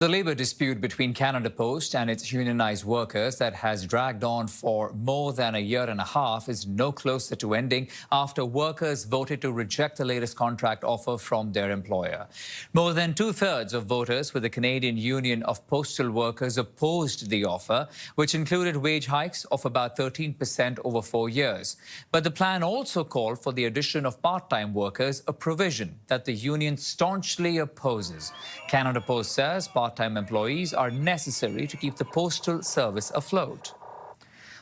The labour dispute between Canada Post and its unionised workers that has dragged on for more than a year and a half is no closer to ending after workers voted to reject the latest contract offer from their employer. More than two-thirds of voters with the Canadian Union of Postal Workers opposed the offer, which included wage hikes of about 13% over 4 years. But the plan also called for the addition of part-time workers, a provision that the union staunchly opposes. Canada Post says part-time employees are necessary to keep the postal service afloat.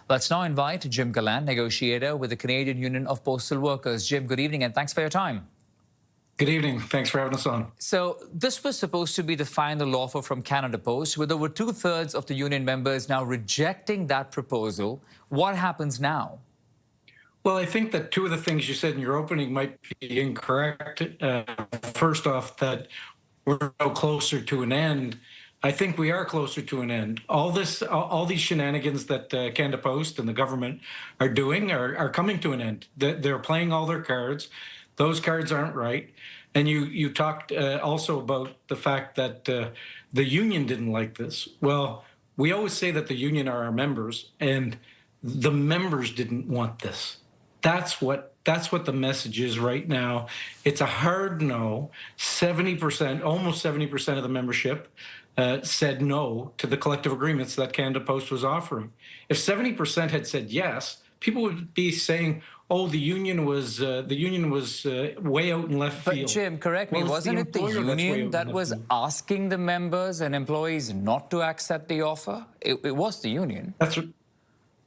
Let's now invite Jim Gallant, negotiator with the Canadian Union of Postal Workers. Jim, good evening and thanks for your time. Good evening. Thanks for having us on. So this was supposed to be the final offer from Canada Post, with over two-thirds of the union members now rejecting that proposal. What happens now? Well, I think that two of the things you said in your opening might be incorrect. First off, that we're no closer to an end. I think we are closer to an end. All these shenanigans that Canada Post and the government are doing are coming to an end. They're playing all their cards. Those cards aren't right. And you talked also about the fact that the union didn't like this. Well, we always say that the union are our members, and the members didn't want this. That's what the message is right now. It's a hard no. 70%, almost 70% of the membership said no to the collective agreements that Canada Post was offering. If 70% had said yes, people would be saying, "Oh, the union was way out in left field." But Jim, correct me, wasn't it the union that was asking the members and employees not to accept the offer? It was the union.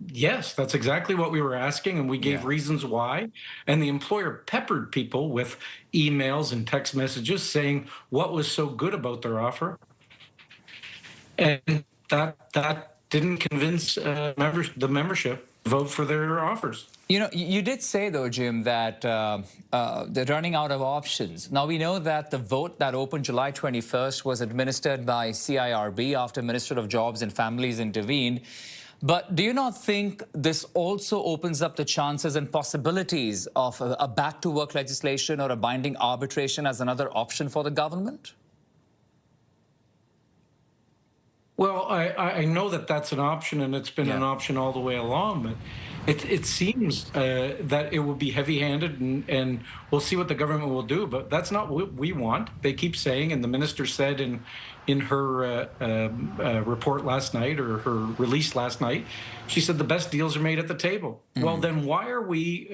Yes, that's exactly what we were asking, and we gave reasons why. And the employer peppered people with emails and text messages saying what was so good about their offer. And that didn't convince the membership to vote for their offers. You know, you did say, though, Jim, that they're running out of options. Now, we know that the vote that opened July 21st was administered by CIRB after Minister of Jobs and Families intervened. But do you not think this also opens up the chances and possibilities of a back-to-work legislation or a binding arbitration as another option for the government? Well, I know that that's an option, and it's been an option all the way along, but it seems that it will be heavy-handed, and we'll see what the government will do, but that's not what we want. They keep saying, and the minister said in her report last night, or her release last night, she said the best deals are made at the table. Well, then why are we,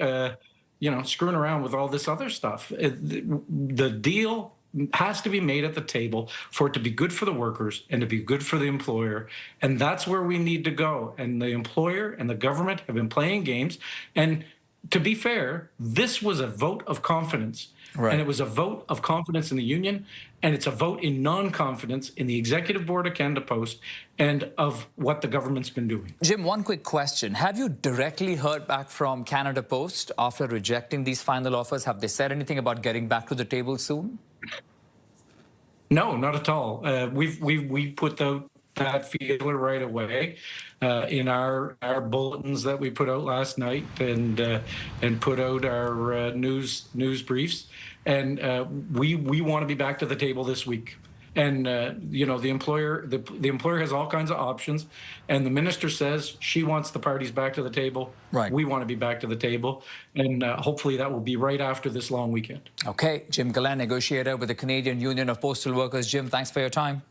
screwing around with all this other stuff? The deal has to be made at the table for it to be good for the workers and to be good for the employer. And that's where we need to go. And the employer and the government have been playing games. And to be fair, this was a vote of confidence. Right. And it was a vote of confidence in the union, and it's a vote in non-confidence in the executive board of Canada Post and of what the government's been doing. Jim, one quick question. Have you directly heard back from Canada Post after rejecting these final offers? Have they said anything about getting back to the table soon? No, not at all. We put out that feeler right away in our bulletins that we put out last night, and put out our news briefs, and we want to be back to the table this week. And the employer has all kinds of options, and the minister says she wants the parties back to the table. Right. We want to be back to the table, and hopefully that will be right after this long weekend. Okay, Jim Gallant, negotiator with the Canadian Union of Postal Workers. Jim, thanks for your time.